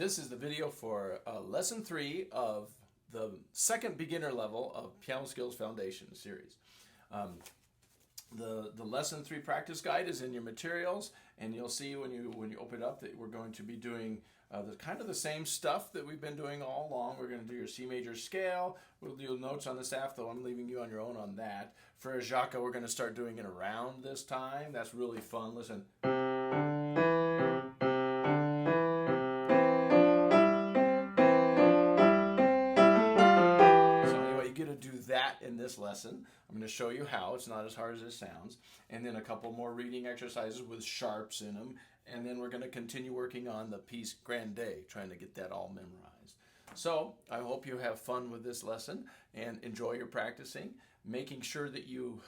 This is the video for lesson 3 of the second beginner level of Piano Skills Foundation series. The lesson 3 practice guide is in your materials, and you'll see when you open it up that we're going to be doing kind of the same stuff that we've been doing all along. We're going to do your C major scale. We'll do notes on the staff, though I'm leaving you on your own on that. Frère Jacques, we're going to start doing it around this time. That's really fun. Listen. In this lesson, I'm going to show you how. It's not as hard as it sounds. And then a couple more reading exercises with sharps in them. And then we're going to continue working on the piece Grande, trying to get that all memorized. So I hope you have fun with this lesson and enjoy your practicing, making sure that you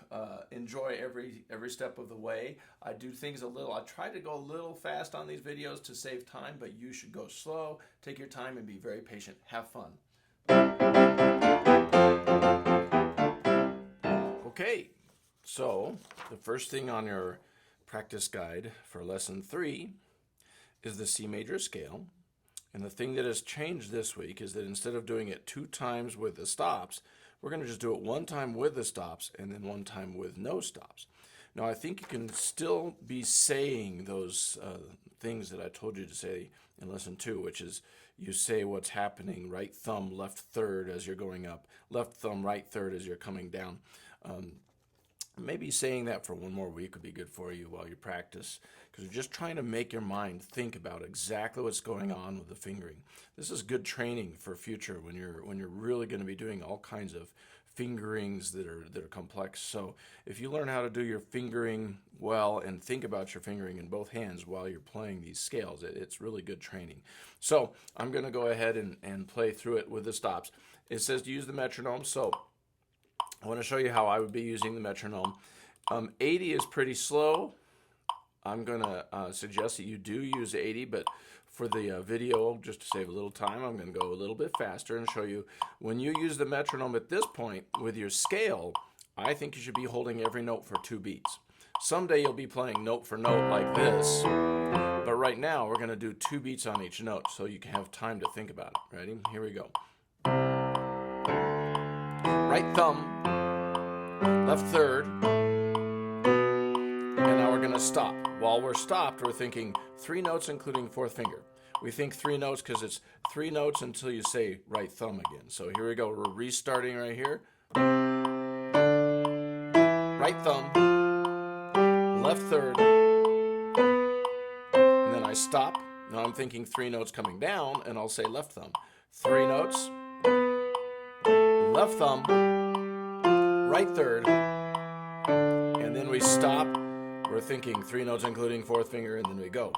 enjoy every step of the way. I do things I try to go a little fast on these videos to save time, but you should go slow, take your time, and be very patient. Have fun. Okay, so the first thing on your practice guide for lesson 3 is the C major scale. And the thing that has changed this week is that instead of doing it 2 times with the stops, we're going to just do it 1 time with the stops and then 1 time with no stops. Now, I think you can still be saying those things that I told you to say in lesson 2, which is you say what's happening, right thumb, left third as you're going up, left thumb, right third as you're coming down. Maybe saying that for 1 more week would be good for you while you practice, because you're just trying to make your mind think about exactly what's going on with the fingering. This is good training for future when you're really going to be doing all kinds of fingerings that are complex. So if you learn how to do your fingering well and think about your fingering in both hands while you're playing these scales, it's really good training. So I'm going to go ahead and play through it with the stops. It says to use the metronome, so I want to show you how I would be using the metronome. 80 is pretty slow. I'm going to suggest that you do use 80, but for the video, just to save a little time, I'm going to go a little bit faster and show you when you use the metronome at this point with your scale, I think you should be holding every note for 2 beats. Someday you'll be playing note for note like this, but right now we're going to do 2 beats on each note so you can have time to think about it. Ready? Here we go. Right thumb, left third, and now we're going to stop. While we're stopped, we're thinking 3 notes including 4th finger. We think 3 notes because it's 3 notes until you say right thumb again. So here we go. We're restarting right here. Right thumb, left third, and then I stop. Now I'm thinking 3 notes coming down, and I'll say left thumb. 3 notes, left thumb, right third, and then we stop. We're thinking 3 notes including 4th finger, and then we go.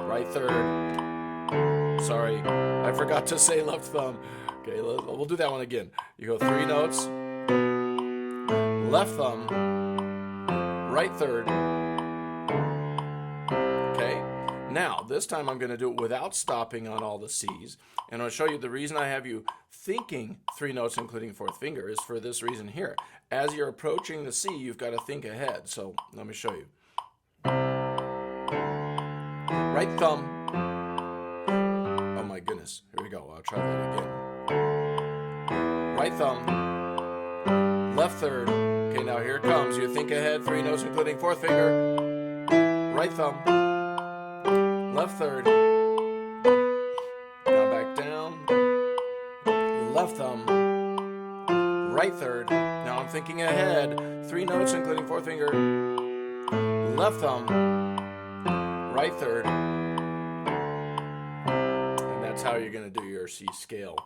Right third. Sorry, I forgot to say left thumb. Okay, we'll do that one again. You go 3 notes, left thumb, right third. Okay, now this time I'm going to do it without stopping on all the C's, and I'll show you the reason I have you thinking 3 notes including 4th finger is for this reason here. As you're approaching the C, you've got to think ahead. So let me show you. Right thumb. Oh my goodness. Here we go. I'll try that again. Right thumb. Left third. Okay, now here it comes. You think ahead. 3 notes including 4th finger. Right thumb. Left third. Now back down. Left thumb, right third. Now I'm thinking ahead. 3 notes including 4th finger. Left thumb, right third. And that's how you're going to do your C scale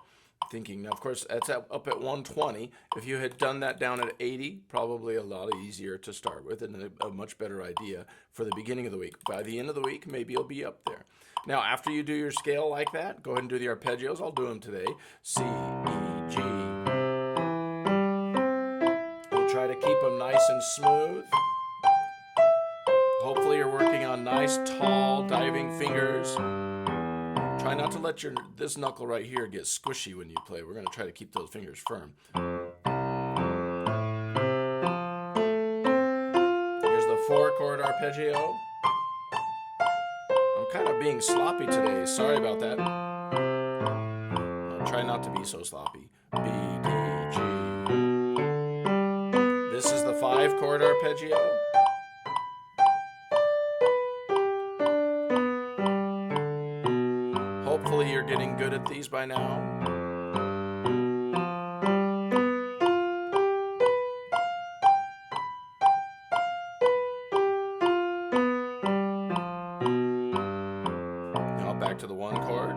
thinking. Now, of course, that's up at 120. If you had done that down at 80, probably a lot easier to start with and a much better idea for the beginning of the week. By the end of the week, maybe you'll be up there. Now, after you do your scale like that, go ahead and do the arpeggios. I'll do them today. C, E, G. We'll try to keep them nice and smooth. Hopefully you're working on nice, tall, diving fingers. Try not to let this knuckle right here get squishy when you play. We're going to try to keep those fingers firm. Here's the 4-chord arpeggio. kind of being sloppy today. Sorry about that. I'll try not to be so sloppy. B, D, G. This is the 5-chord arpeggio. Hopefully you're getting good at these by now. Now back to the 1 chord.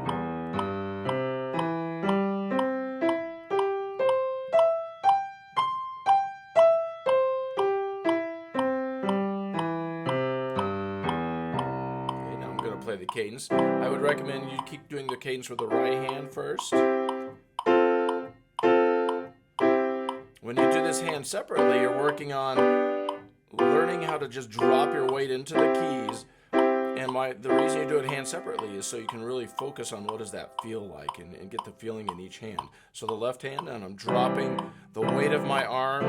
Play the cadence. I would recommend you keep doing the cadence with the right hand first. When you do this hand separately, you're working on learning how to just drop your weight into the keys. And the reason you do it hand separately is so you can really focus on what does that feel like and get the feeling in each hand. So the left hand, and I'm dropping the weight of my arm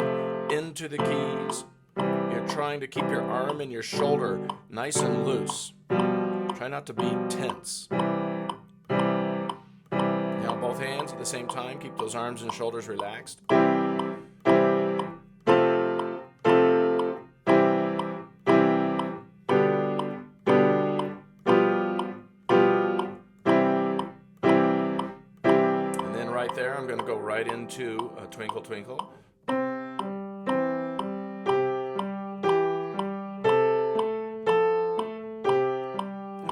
into the keys. You're trying to keep your arm and your shoulder nice and loose. Try not to be tense. Now both hands at the same time. Keep those arms and shoulders relaxed. And then right there, I'm going to go right into Twinkle, Twinkle.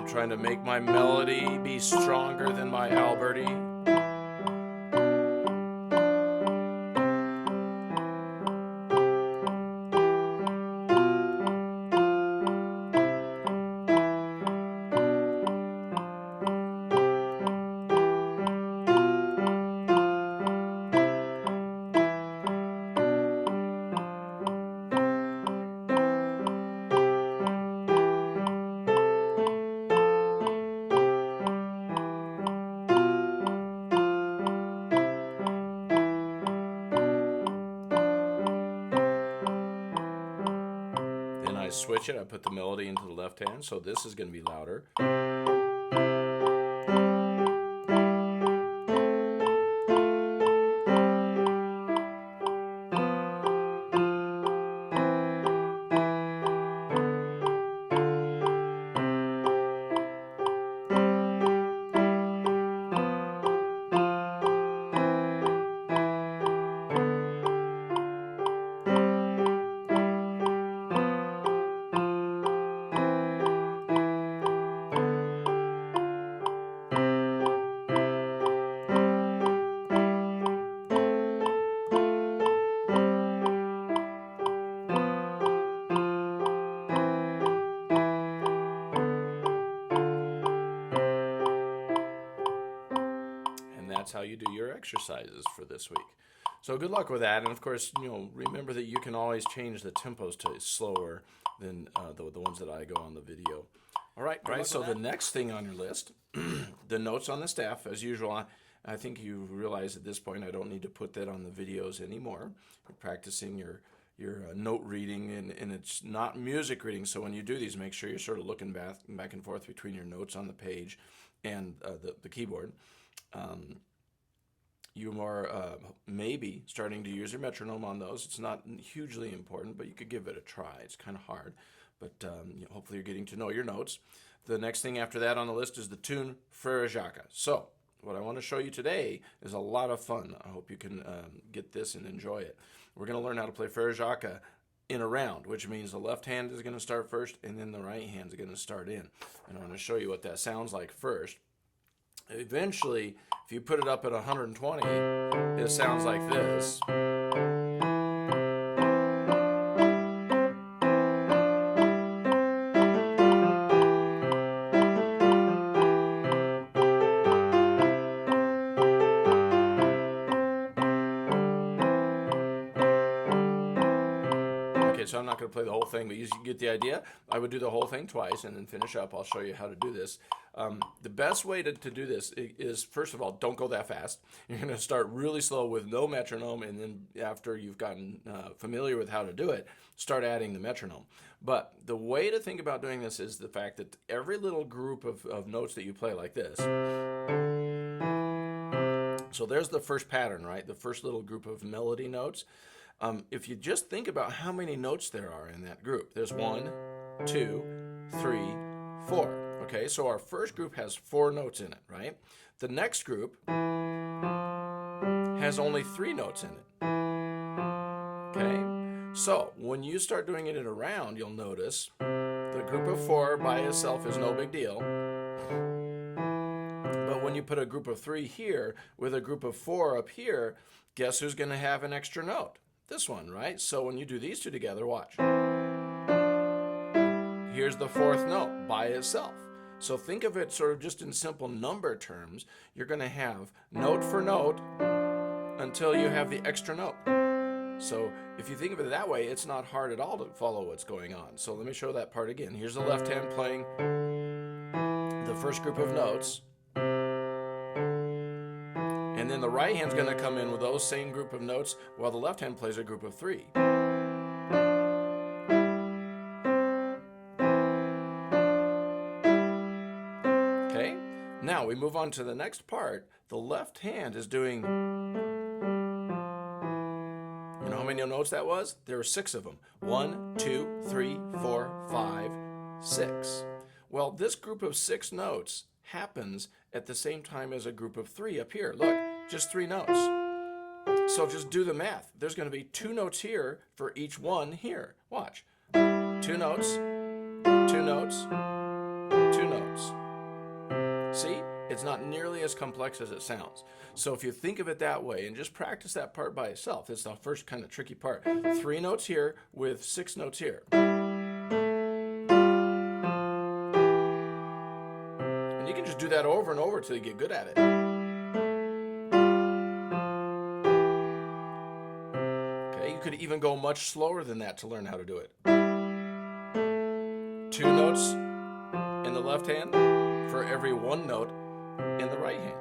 Trying to make my melody be stronger than my Alberti. I switch it, I put the melody into the left hand, so this is going to be louder. That's how you do your exercises for this week. So good luck with that. And of course, remember that you can always change the tempos to slower than the ones that I go on the video. All right. So the next thing on your list, the notes on the staff, as usual. I think you realize at this point I don't need to put that on the videos anymore. You're practicing your note reading, and it's not music reading. So when you do these, make sure you're sort of looking back and forth between your notes on the page and the keyboard. You are maybe starting to use your metronome on those. It's not hugely important, but you could give it a try. It's kind of hard, but hopefully you're getting to know your notes. The next thing after that on the list is the tune Frère Jacques. So what I want to show you today is a lot of fun. I hope you can get this and enjoy it. We're going to learn how to play Frère Jacques in a round, which means the left hand is going to start first, and then the right hand is going to start in. And I'm going to show you what that sounds like first. Eventually, if you put it up at 120, it sounds like this. so I'm not going to play the whole thing, but you get the idea. I would do the whole thing twice and then finish up. I'll show you how to do this. The best way to do this is, first of all, don't go that fast. You're going to start really slow with no metronome, and then after you've gotten familiar with how to do it, start adding the metronome. But the way to think about doing this is the fact that every little group of notes that you play like this. So there's the first pattern, right? The first little group of melody notes. If you just think about how many notes there are in that group, there's 1, 2, 3, 4. Okay, so our first group has 4 notes in it, right? The next group has only 3 notes in it. Okay, so when you start doing it in a round, you'll notice the group of 4 by itself is no big deal. But when you put a group of 3 here with a group of 4 up here, guess who's going to have an extra note? This one, right? So when you do these two together, watch. Here's the 4th note by itself. So think of it sort of just in simple number terms. You're going to have note for note until you have the extra note. So if you think of it that way, it's not hard at all to follow what's going on. So let me show that part again. Here's the left hand playing the first group of notes. And then the right hand's going to come in with those same group of notes while the left hand plays a group of 3. Okay, now we move on to the next part. The left hand is doing, you know how many notes that was? There were 6 of them. 1, 2, 3, 4, 5, 6. Well, this group of 6 notes happens at the same time as a group of 3 up here. Look, just 3 notes. So just do the math. There's going to be 2 notes here for each one here. Watch. 2 notes, 2 notes, 2 notes. See? It's not nearly as complex as it sounds. So if you think of it that way and just practice that part by itself, it's the first kind of tricky part. 3 notes here with 6 notes here. And you can just do that over and over until you get good at it. Okay, you could even go much slower than that to learn how to do it. 2 notes in the left hand for every 1 note in the right hand.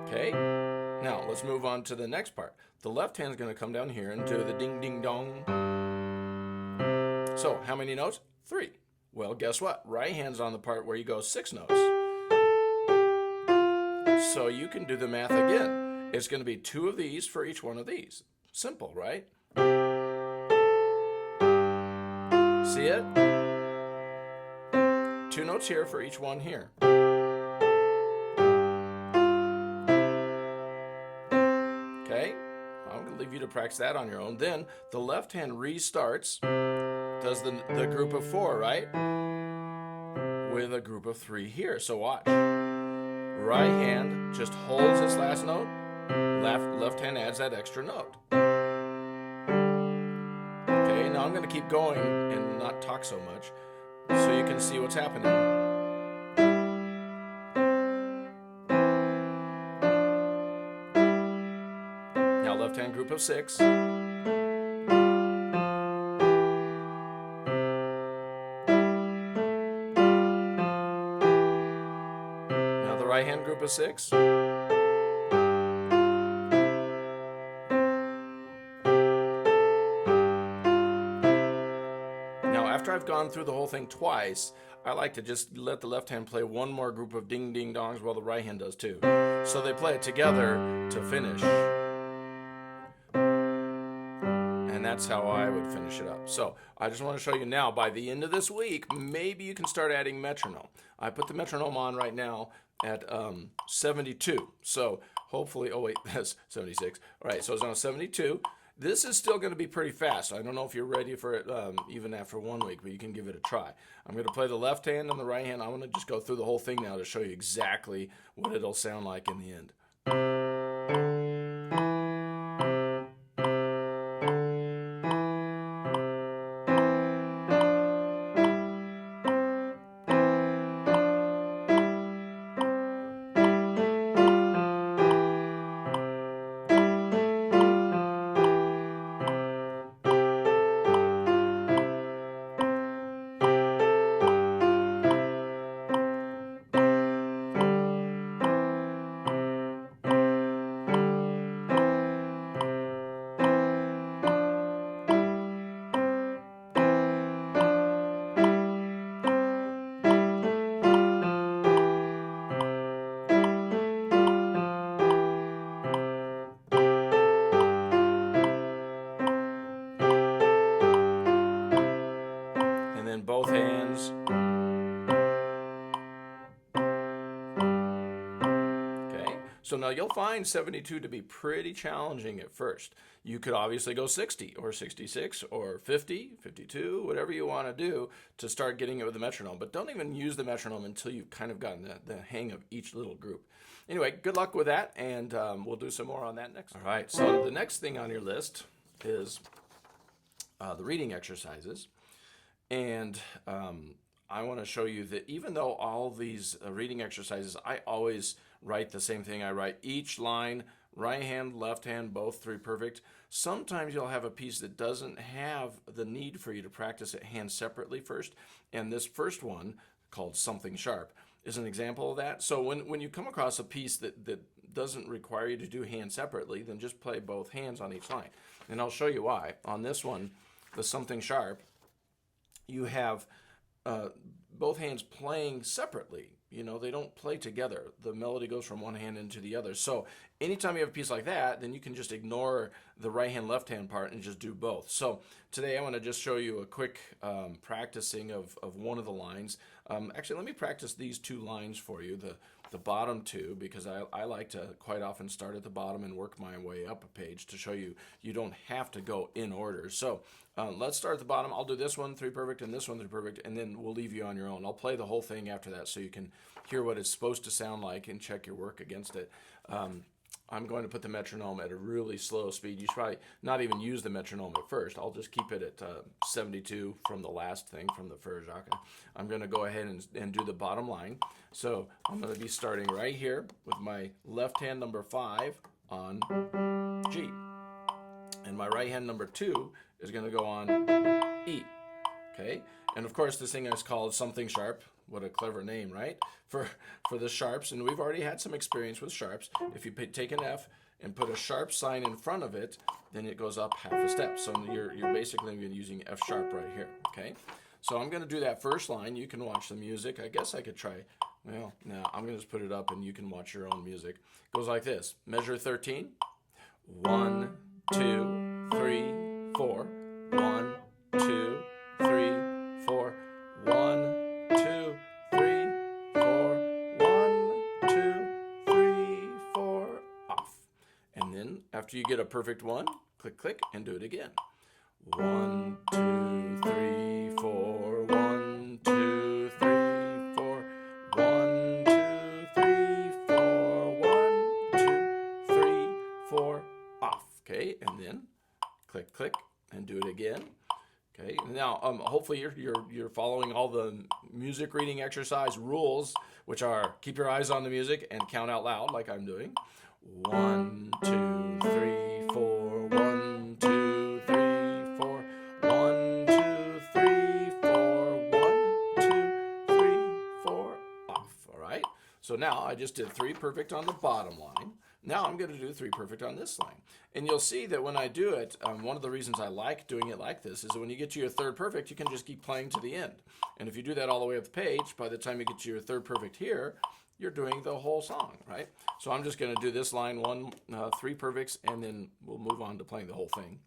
Okay, now let's move on to the next part. The left hand is going to come down here and do the ding ding dong. So how many notes? 3. Well, guess what? Right hand's on the part where you go 6 notes. So you can do the math again. It's going to be 2 of these for each one of these. Simple, right? See it? 2 notes here for each one here. Okay, I'm going to leave you to practice that on your own. Then the left hand restarts, does the group of 4, right? With a group of 3 here. So watch. Right hand just holds its last note. Left hand adds that extra note. Okay, now I'm going to keep going and not talk so much so you can see what's happening. Now left hand group of 6. Now the right hand group of 6. After I've gone through the whole thing twice, I like to just let the left hand play one more group of ding ding dongs while the right hand does too. So they play it together to finish. And that's how I would finish it up. So I just want to show you now, by the end of this week, maybe you can start adding metronome. I put the metronome on right now at 72. So hopefully, oh wait, that's 76. All right, so it's on 72. This is still going to be pretty fast. I don't know if you're ready for it even after 1 week, but you can give it a try. I'm going to play the left hand and the right hand. I want to just go through the whole thing now to show you exactly what it'll sound like in the end. then both hands. So now you'll find 72 to be pretty challenging at first. You could obviously go 60 or 66 or 50, 52, whatever you want to do to start getting it with the metronome. But don't even use the metronome until you've kind of gotten the hang of each little group. Anyway, good luck with that, and we'll do some more on that next. All right, so the next thing on your list is the reading exercises. And I want to show you that even though all these reading exercises, I always write the same thing. I write each line, right hand, left hand, both three perfect. Sometimes you'll have a piece that doesn't have the need for you to practice it hand separately first. And this first one, called Something Sharp, is an example of that. So when you come across a piece that doesn't require you to do hand separately, then just play both hands on each line. And I'll show you why. On this one, the Something Sharp, you have both hands playing separately. You know, they don't play together. The melody goes from one hand into the other. So anytime you have a piece like that, then you can just ignore the right hand, left hand part and just do both. So today I want to just show you a quick practicing of one of the lines. Actually, let me practice these two lines for you, the bottom two, because I like to quite often start at the bottom and work my way up a page to show you you don't have to go in order. So let's start at the bottom. I'll do this one, three perfect, and this one, three perfect, and then we'll leave you on your own. I'll play the whole thing after that so you can hear what it's supposed to sound like and check your work against it. I'm going to put the metronome at a really slow speed. You should probably not even use the metronome at first. I'll just keep it at 72 from the last thing, from the Frère Jacques. I'm going to go ahead and do the bottom line. So I'm going to be starting right here with my left hand number 5 on G. And my right hand number 2 is going to go on E. Okay? And of course this thing is called Something Sharp. What a clever name, right? For the sharps, and we've already had some experience with sharps. If you take an F and put a sharp sign in front of it, then it goes up half a step. So you're basically using F sharp right here, okay? So I'm going to do that first line. You can watch the music. I guess I could try, well, no, I'm going to just put it up and you can watch your own music. It goes like this. Measure 13. 1, 2, 3, 4. 1, 2, 3, 4. 1, 2, 3, 4, 1, 2, 3, 4, off. And then after you get a perfect one, click, click, and do it again. 1, 2, 3, 4, 1, 2, 3, 4, 1, 2, 3, 4, 1, 2, 3, 4, off. Okay, and then click, click, and do it again. Okay, now hopefully you're following all the music reading exercise rules, which are keep your eyes on the music and count out loud like I'm doing. 1, 2, 3, 4, 1, 2, 3, 4, 1, 2, 3, 4, 1, 2, 3, 4, off. All right, so now I just did 3 perfect on the bottom line. Now I'm going to do 3 perfect on this line. And you'll see that when I do it, one of the reasons I like doing it like this is that when you get to your 3rd perfect, you can just keep playing to the end. And if you do that all the way up the page, by the time you get to your 3rd perfect here, you're doing the whole song, right? So I'm just going to do this line 3 perfects, and then we'll move on to playing the whole thing.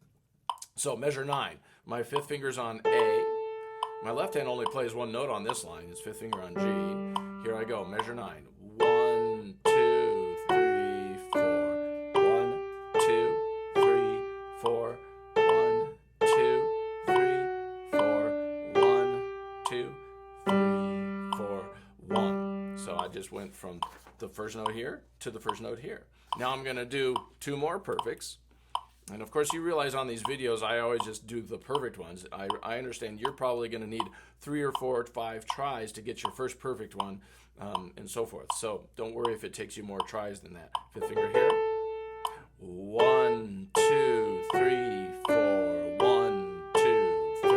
So measure 9. My 5th finger's on A. My left hand only plays one note on this line. It's 5th finger on G. Here I go. Measure 9. 1, 2, 3, 4. 1, 2, 3, 4. 1, 2, 3, 4. 1, 2, 3, 4. 1. So I just went from the first note here to the first note here. Now I'm going to do 2 more perfects. And of course you realize on these videos I always just do the perfect ones. I understand you're probably going to need 3 or 4 or 5 tries to get your first perfect one, and so forth. So don't worry if it takes you more tries than that. 5th finger here. 1, 2, 3, 4. 1, 2, 3,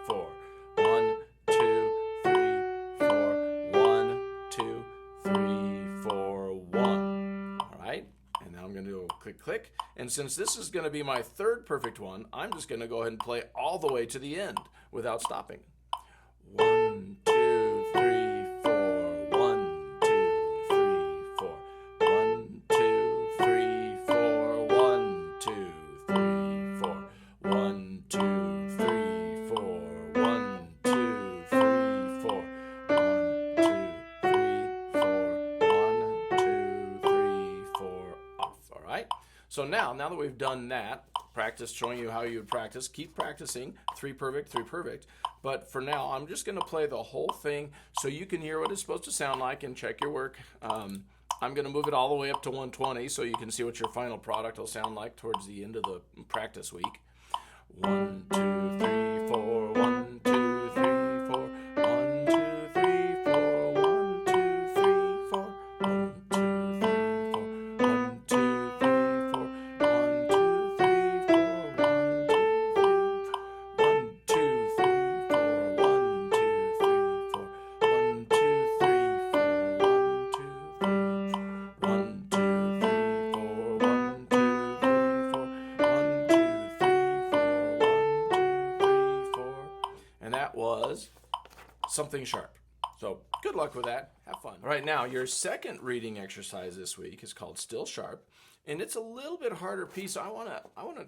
4. 1, 2, 3, 4. 1, 2, 3, 4, 1. All right. And now I'm going to do a click, click. And since this is going to be my 3rd perfect one, I'm just going to go ahead and play all the way to the end without stopping. 1, 2, 3, 4. 1, 2, 3, 4. 1, 2, 3, 4. 1, 2, 3, 4. 1, 2, 3, 4. 1, 2, So now that we've done that, practice showing you how you would practice, keep practicing 3 perfect, 3 perfect. But for now, I'm just going to play the whole thing so you can hear what it's supposed to sound like and check your work. I'm going to move it all the way up to 120 so you can see what your final product will sound like towards the end of the practice week. 1, 2, 3, 4, 1, 2, 3, 4, 1, 2, 3, 4, 1, 2, 3, 4, 1, 2, 3, 4, 1, 2, 3, 4, 1, 2, 3, 4, 1, 2, 3, 4, 1, 2, 3, 4, 1, 2, 3, 4, 1, 2, 3, 1, 2, 3, 4, 1, 2, 3, 4, 1, 2, 3, 4, 1, 2, 3, 4. And that was something sharp. So good luck with that. Have fun. All right, now your second reading exercise this week is called Still Sharp. And it's a little bit harder piece. I want to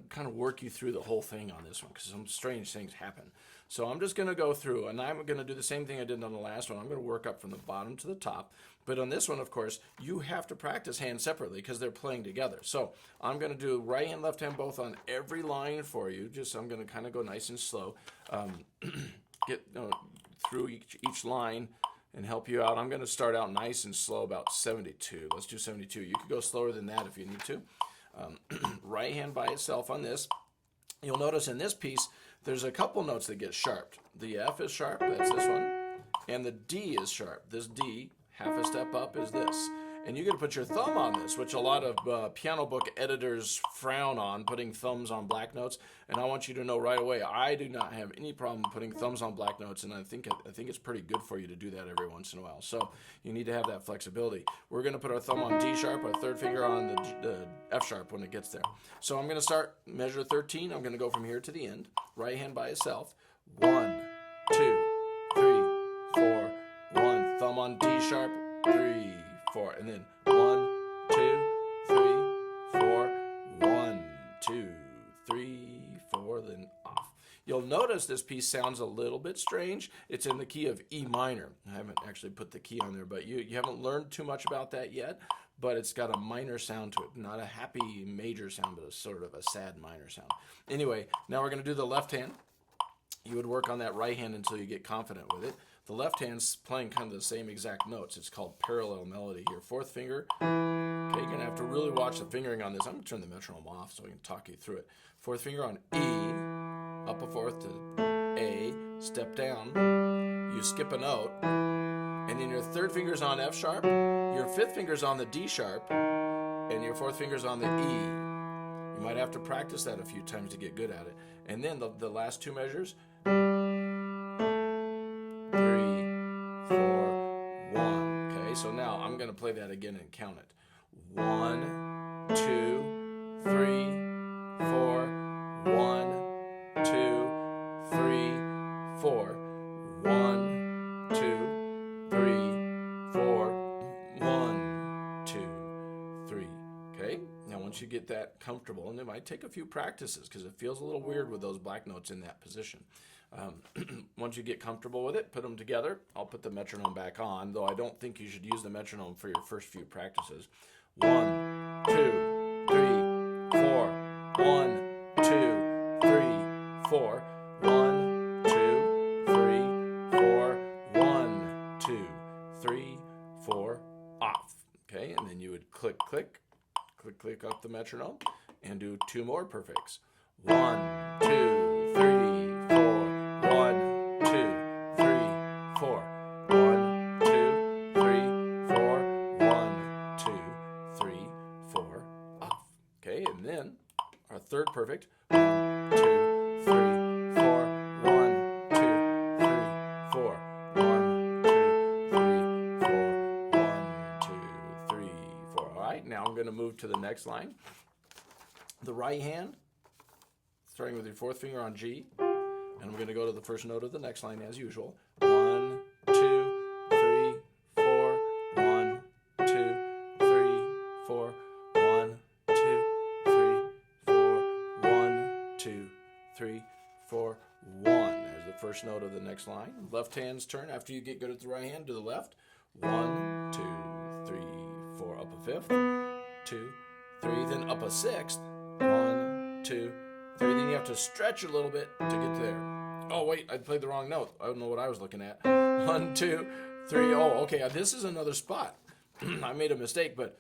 kind of work you through the whole thing on this one because some strange things happen. So I'm just going to go through, and I'm going to do the same thing I did on the last one. I'm going to work up from the bottom to the top. But on this one, of course, you have to practice hands separately because they're playing together. So I'm going to do right hand, left hand both on every line for you. I'm going to kind of go nice and slow. Get through each line and help you out. I'm going to start out nice and slow, about 72. Let's do 72. You could go slower than that if you need to. Right hand by itself on this. You'll notice in this piece, there's a couple notes that get sharped. The F is sharp, that's this one, and the D is sharp. This D, half a step up, is this. And you're going to put your thumb on this, which a lot of piano book editors frown on, putting thumbs on black notes. And I want you to know right away, I do not have any problem putting thumbs on black notes, and I think it's pretty good for you to do that every once in a while. So you need to have that flexibility. We're going to put our thumb on D sharp, our third finger on the F sharp when it gets there. So I'm going to start measure 13. I'm going to go from here to the end. Right hand by itself. 1, 2, 3, 4, 1. Thumb on D sharp. 3, 4, and then 1, 2, 3, 4, 1, 2, 3, 4, then off. You'll notice this piece sounds a little bit strange. It's in the key of E minor. I haven't actually put the key on there, but you haven't learned too much about that yet, but it's got a minor sound to it. Not a happy major sound, but a sort of a sad minor sound. Anyway, now we're going to do the left hand. You would work on that right hand until you get confident with it. The left hand's playing kind of the same exact notes. It's called parallel melody here. Fourth finger. Okay, you're going to have to really watch the fingering on this. I'm going to turn the metronome off so I can talk you through it. Fourth finger on E, up a fourth to A, step down. You skip a note. And then your third finger's on F sharp. Your fifth finger's on the D sharp. And your fourth finger's on the E. You might have to practice that a few times to get good at it. And then the last two measures. 3, 4, 1. Okay, so now I'm going to play that again and count it. 1, 2, 3, 4, 1, 2, 3, 4, 1, 2, 3, 4, 1, 2, 3. Okay, now once you get that comfortable, and it might take a few practices because it feels a little weird with those black notes in that position. Once you get comfortable with it, put them together. I'll put the metronome back on, though I don't think you should use the metronome for your first few practices. 1, 2, 3, 4. 1, 2, 3, 4. 1, 2, 3, 4. 1, 2, 3, 4. Off. Okay, and then you would click, click, click, click up the metronome, and do 2 more perfects. 1, 2, 3, 4. 1, 2, 3, 4. 1, 2, 3, 4. 1, 2, 3, 4. Off. Okay, and then our third perfect. 1, 2, 3, 4. 1, 2, 3, 4. 1, 2, 3, 4. 1, 2, 3, 4. All right, now I'm going to move to the next line. The right hand, starting with your fourth finger on G. And I'm going to go to the first note of the next line as usual. 1, 2, 3, 4. 1, 2, 3, 4. 1, 2, 3, 4. 1, 2, 3, 4. 1. There's the first note of the next line. Left hand's turn. After you get good at the right hand, to the left. 1, 2, 3, 4. Up a fifth. 2, 3, then up a sixth. 1, 2, 3. Then you have to stretch a little bit to get to there. Oh, wait, I played the wrong note. I don't know what I was looking at. 1, 2, 3. Oh, okay, this is another spot. I made a mistake, but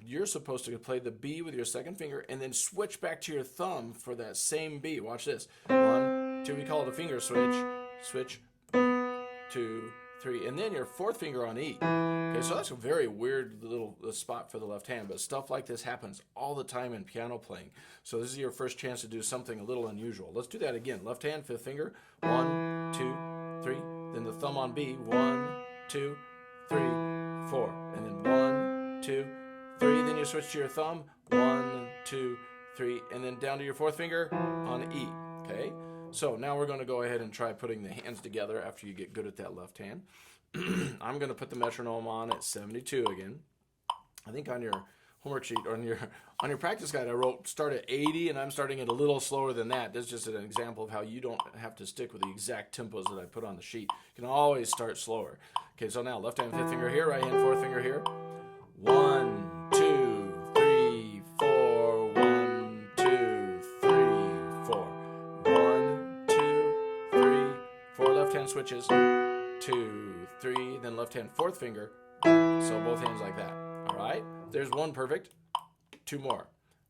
you're supposed to play the B with your second finger and then switch back to your thumb for that same B. Watch this. 1, 2. We call it a finger switch. Switch. 2, 3. And then your fourth finger on E. Okay, so that's a very weird little spot for the left hand, but stuff like this happens all the time in piano playing. So this is your first chance to do something a little unusual. Let's do that again. Left hand, fifth finger. 1, 2, 3. Then the thumb on B. 1, 2, 3, 4. And then 1, 2, 3. Then you switch to your thumb. 1, 2, 3. And then down to your fourth finger on E. Okay? So now we're going to go ahead and try putting the hands together after you get good at that left hand. I'm going to put the metronome on at 72 again. I think on your homework sheet or on your practice guide I wrote start at 80, and I'm starting it a little slower than that. That's just an example of how you don't have to stick with the exact tempos that I put on the sheet. You can always start slower. Okay, so now left hand fifth finger here, right hand fourth finger here. 1, 2, 3, 4. 1, 2, 3, 4. 1, 2, 3, 4. Left hand switches. 2, 3. Then left hand fourth finger. So both hands like that. All right. There's one perfect. 2 more.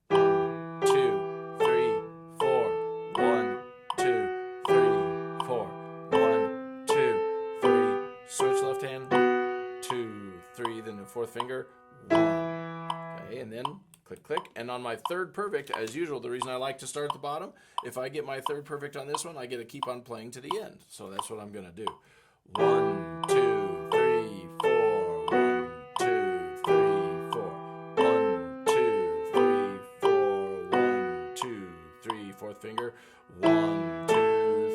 1, 2, 3, 4. 1, 2, 3, 4. 1, 2, 3. Switch left hand. 2, 3. Then the fourth finger. 1. Okay, and then click, click. And on my third perfect, as usual, the reason I like to start at the bottom, if I get my third perfect on this one, I get to keep on playing to the end. So that's what I'm going to do. 1, 2, 3, 4. 1, 2, 3, 4. 1, 2, 3, 4. 1, 2, 3. Fourth finger. 1, 2,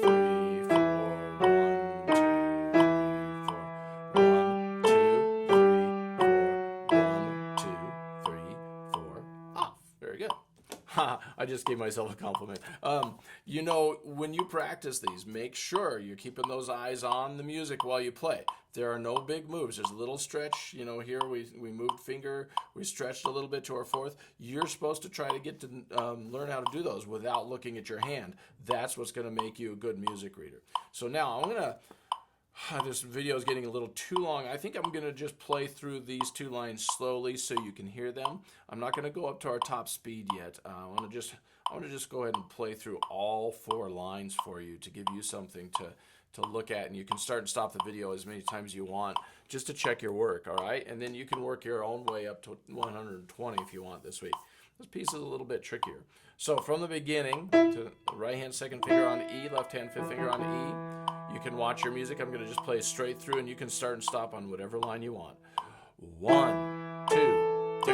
3, 4. 1, 2, 3, 4. 1, 2, 3, 4. 1, 2, 3, 4. Off. Very good. I just gave myself a compliment. You know, when you practice these, make sure you're keeping those eyes on the music while you play. There are no big moves. There's a little stretch. You know, here we moved finger. We stretched a little bit to our fourth. You're supposed to try to get to learn how to do those without looking at your hand. That's what's going to make you a good music reader. So now I'm going to... This video is getting a little too long. I think I'm going to just play through these 2 lines slowly so you can hear them. I'm not going to go up to our top speed yet. I want to just go ahead and play through all 4 lines for you to give you something to look at, and you can start and stop the video as many times as you want just to check your work, all right? And then you can work your own way up to 120 if you want this week. This piece is a little bit trickier. So from the beginning, to right hand second finger on E, left hand fifth finger on E. You can watch your music. I'm going to just play straight through, and you can start and stop on whatever line you want. 1, 2, 3,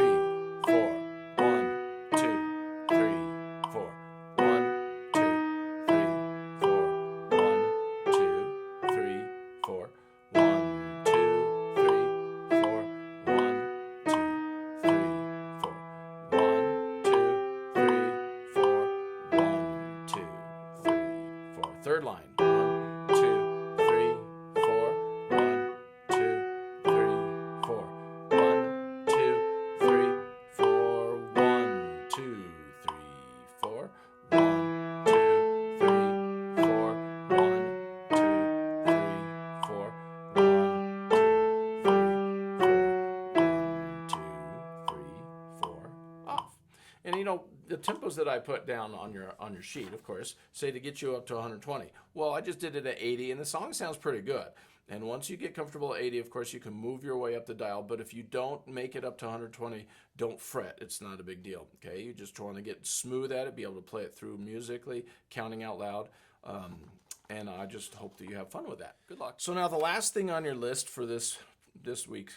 4. 1, 2, 3, 4. 1, 2, 3, 4. 1, 2, 3, 4. 1, 2, 3, 4. 1, 2, 3, 4. 1, 2, 3, 4. 1, 2, 3, 4. Third line. 1, 2, 3, 4. 1, 2, 3, 4. 1, 2, 3, 4. 1, 2, 3, 4. 1, 2, 3, 4. 1, 2, 3, 4. 1, 2, 3, 4. 1, 2, 3, 4. Off. And you know, the tempos that I put down on your sheet, of course, say to get you up to 120. Well, I just did it at 80, and the song sounds pretty good. And once you get comfortable at 80, of course, you can move your way up the dial. But if you don't make it up to 120, don't fret. It's not a big deal, okay? You just want to get smooth at it, be able to play it through musically, counting out loud. And I just hope that you have fun with that. Good luck. So now the last thing on your list for this week's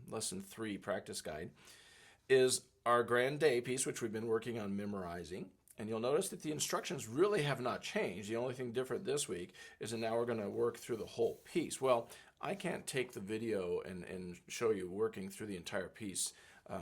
Lesson 3 practice guide is our Grand Day piece, which we've been working on memorizing. And you'll notice that the instructions really have not changed. The only thing different this week is that now we're going to work through the whole piece. Well, I can't take the video and show you working through the entire piece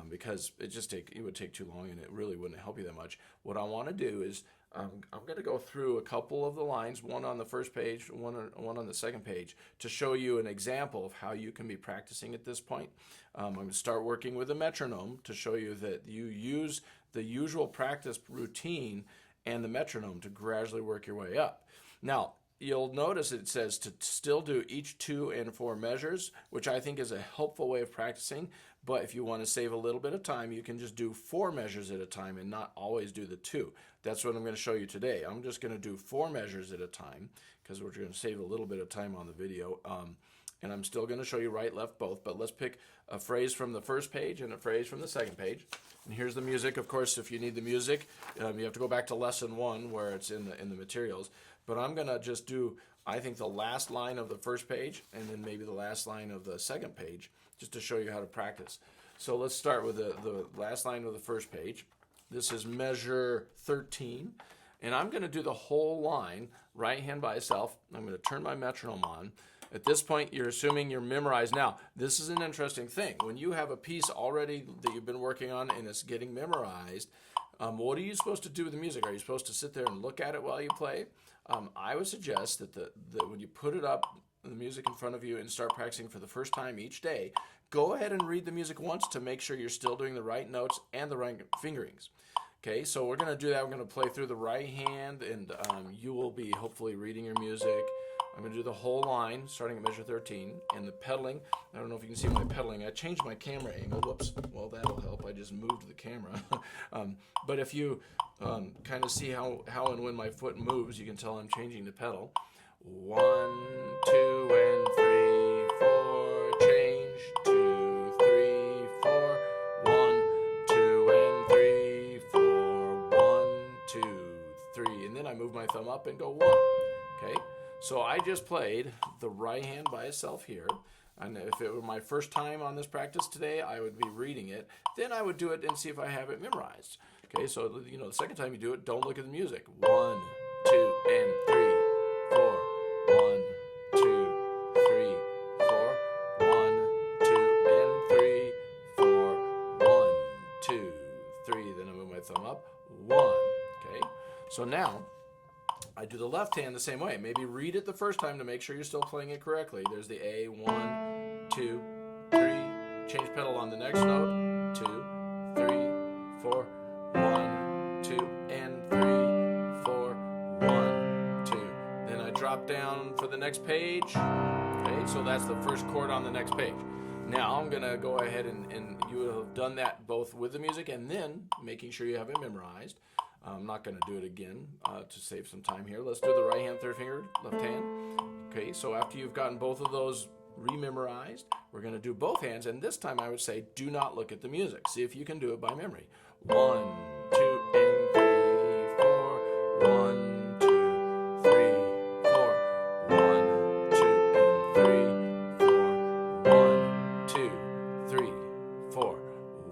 because it would take too long and it really wouldn't help you that much. What I want to do is I'm going to go through a couple of the lines, one on the first page, one on the second page, to show you an example of how you can be practicing at this point. I'm going to start working with a metronome to show you that you use the usual practice routine and the metronome to gradually work your way up. Now, you'll notice it says to still do each 2 and 4 measures, which I think is a helpful way of practicing. But if you want to save a little bit of time, you can just do 4 measures at a time and not always do the 2. That's what I'm going to show you today. I'm just going to do 4 measures at a time because we're going to save a little bit of time on the video. And I'm still going to show you right, left, both. But let's pick a phrase from the first page and a phrase from the second page. And here's the music. Of course, if you need the music, you have to go back to lesson 1 where it's in the materials. But I'm going to just do, I think, the last line of the first page and then maybe the last line of the second page just to show you how to practice. So let's start with the last line of the first page. This is measure 13. And I'm going to do the whole line, right hand by itself. I'm going to turn my metronome on. At this point, you're assuming you're memorized. Now, this is an interesting thing. When you have a piece already that you've been working on and it's getting memorized, what are you supposed to do with the music? Are you supposed to sit there and look at it while you play? I would suggest that when you put it up, the music in front of you, and start practicing for the first time each day, go ahead and read the music once to make sure you're still doing the right notes and the right fingerings. Okay, so we're going to do that. We're going to play through the right hand, and you will be hopefully reading your music. I'm going to do the whole line, starting at measure 13, and the pedaling. I don't know if you can see my pedaling. I changed my camera angle. Whoops. Well, that'll help. I just moved the camera. But if you kind of see how and when my foot moves, you can tell I'm changing the pedal. 1, 2, and 3, 4, change. 2, 3, 4. 1, 2, and 3, 4. 1, 2, 3. And then I move my thumb up and go 1. Okay? So I just played the right hand by itself here. And if it were my first time on this practice today, I would be reading it. Then I would do it and see if I have it memorized. Okay, so the second time you do it, don't look at the music. 1, 2, and 3, 4. 1, 2, 3, 4. 1, 2, and 3, 4. 1, 2, 3. Then I move my thumb up. 1. Okay, so now I do the left hand the same way. Maybe read it the first time to make sure you're still playing it correctly. There's the A, 1, 2, 3. Change pedal on the next note. 2, 3, 4. 1, 2, and 3, 4. 1, 2. Then I drop down for the next page. Okay, so that's the first chord on the next page. Now I'm going to go ahead and you will have done that both with the music and then making sure you have it memorized. I'm not going to do it again to save some time here. Let's do the right hand, third finger, left hand. Okay, so after you've gotten both of those rememorized, we're going to do both hands. And this time I would say, do not look at the music. See if you can do it by memory. 1, 2, and 3, 4. 1, 2, 3, 4. 1, 2, and 3, 4. 1, 2, 3, 4.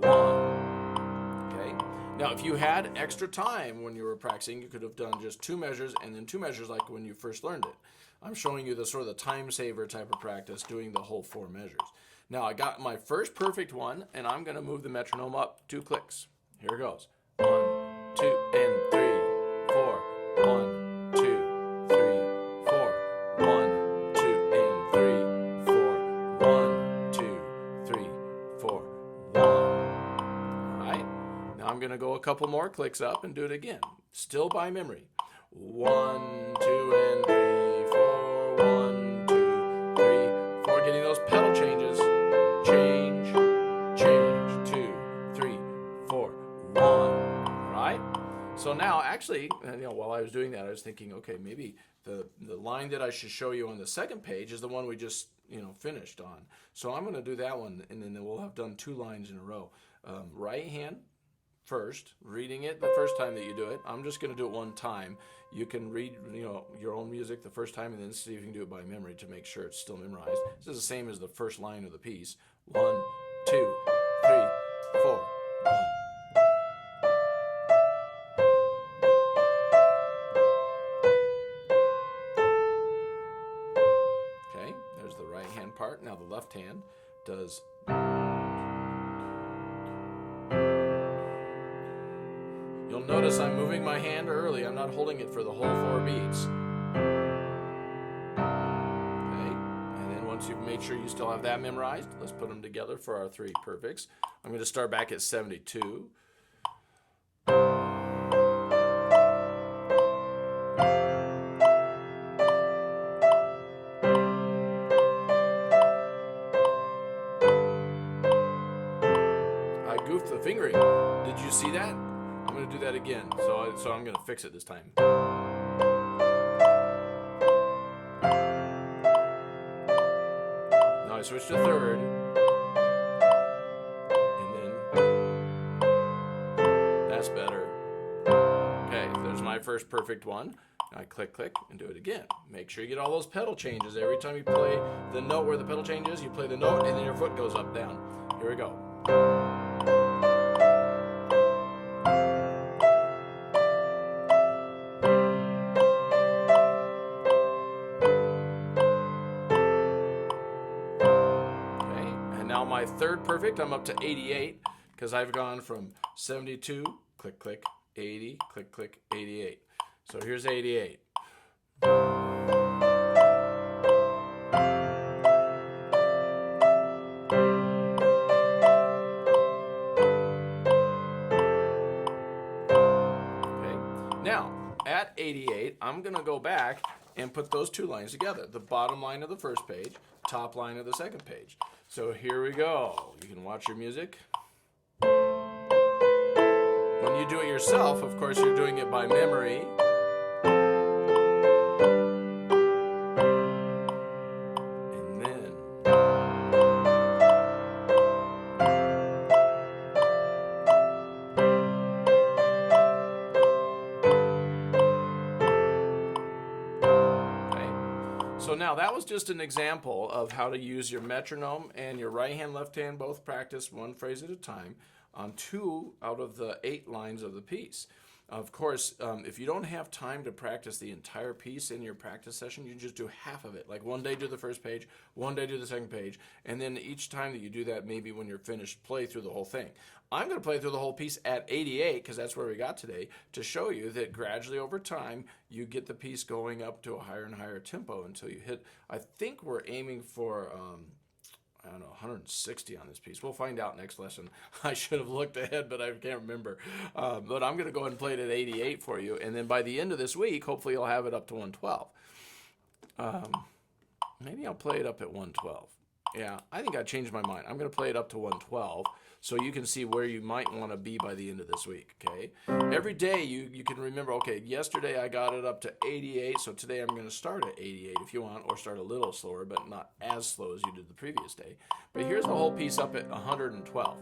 1. Okay. Now, if you had extra time when you were practicing, you could have done just 2 measures and then 2 measures like when you first learned it. I'm showing you the sort of the time saver type of practice, doing the whole 4 measures. Now, I got my first perfect one, and I'm going to move the metronome up 2 clicks. Here it goes. 1, 2, and 3, 4. 1, 2, 3, 4. 1, 2, and 3, 4. 1, 2, 3, 4. 1. All right. Now I'm going to go a couple more clicks up and do it again. Still by memory. 1, 2, and 3, 4. 1, 2, 3, 4. Getting those pedal changes. Change, change. 2, 3, 4. 1. All right. So now, actually, while I was doing that, I was thinking, okay, maybe the line that I should show you on the second page is the one we just finished on. So I'm going to do that one, and then we'll have done 2 lines in a row. Right hand first, reading it the first time that you do it. I'm just going to do it one time. You can read your own music the first time and then see if you can do it by memory to make sure it's still memorized. This is the same as the first line of the piece. 1, 2, 3, 4. 1. Okay, there's the right hand part. Now the left hand does. You'll notice I'm moving my hand early. I'm not holding it for the whole 4 beats. Okay, and then once you've made sure you still have that memorized, let's put them together for our 3 perfects. I'm going to start back at 72. Goofed the fingering. Did you see that? I'm going to do that again. So I'm going to fix it this time. Now I switch to 3rd. And then that's better. Okay, there's my first perfect one. I click, click, and do it again. Make sure you get all those pedal changes. Every time you play the note where the pedal changes, you play the note and then your foot goes up, down. Here we go. Now my 3rd perfect, I'm up to 88 because I've gone from 72, click, click, 80, click, click, 88. So here's 88. Okay. Now, at 88, I'm going to go back and put those 2 lines together. The bottom line of the first page, top line of the second page. So here we go. You can watch your music. When you do it yourself, of course, you're doing it by memory. And then so now that was just an example of how to use your metronome and your right hand, left hand, both practice 1 phrase at a time on 2 out of the 8 lines of the piece. Of course, if you don't have time to practice the entire piece in your practice session, you can just do half of it. Like one day do the first page, one day do the second page, and then each time that you do that, maybe when you're finished, play through the whole thing. I'm going to play through the whole piece at 88, because that's where we got today, to show you that gradually over time, you get the piece going up to a higher and higher tempo until you hit, I think we're aiming for, I don't know, 160 on this piece. We'll find out next lesson. I should have looked ahead, but I can't remember. But I'm going to go ahead and play it at 88 for you, and then by the end of this week, hopefully I'll have it up to 112. Maybe I'll play it up at 112. Yeah, I think I changed my mind. I'm going to play it up to 112 so you can see where you might want to be by the end of this week, okay? Every day you can remember, okay, yesterday I got it up to 88, so today I'm going to start at 88 if you want, or start a little slower, but not as slow as you did the previous day. But here's the whole piece up at 112.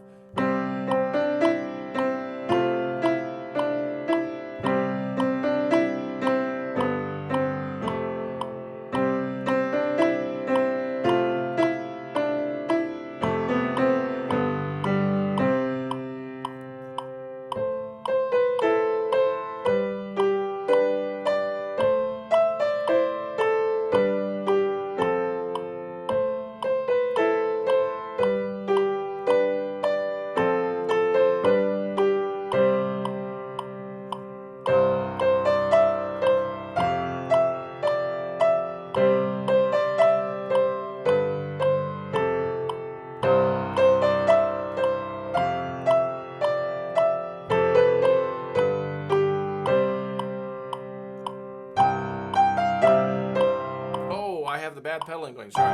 The bad pedaling going, sorry.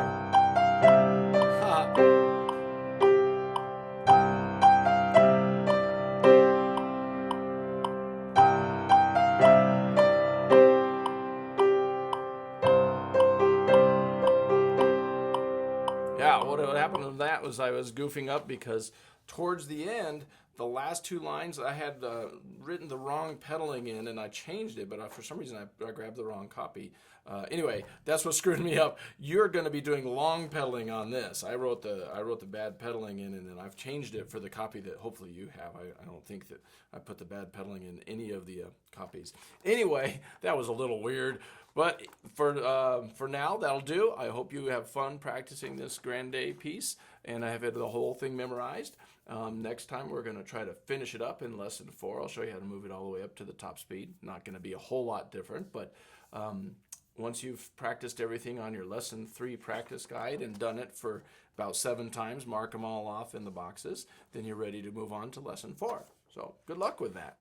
Yeah, what happened to that was I was goofing up because towards the end, the last 2 lines I had written the wrong pedaling in, and I changed it, but for some reason I grabbed the wrong copy. Anyway, that's what screwed me up. You're going to be doing long pedaling on this. I wrote the bad pedaling in, and then I've changed it for the copy that hopefully you have. I don't think that I put the bad pedaling in any of the copies. Anyway, that was a little weird. But for now, that'll do. I hope you have fun practicing this Grande piece, and I have the whole thing memorized. Next time we're going to try to finish it up in lesson 4. I'll show you how to move it all the way up to the top speed. Not going to be a whole lot different, but once you've practiced everything on your lesson 3 practice guide and done it for about 7 times, mark them all off in the boxes, then you're ready to move on to lesson 4. So good luck with that.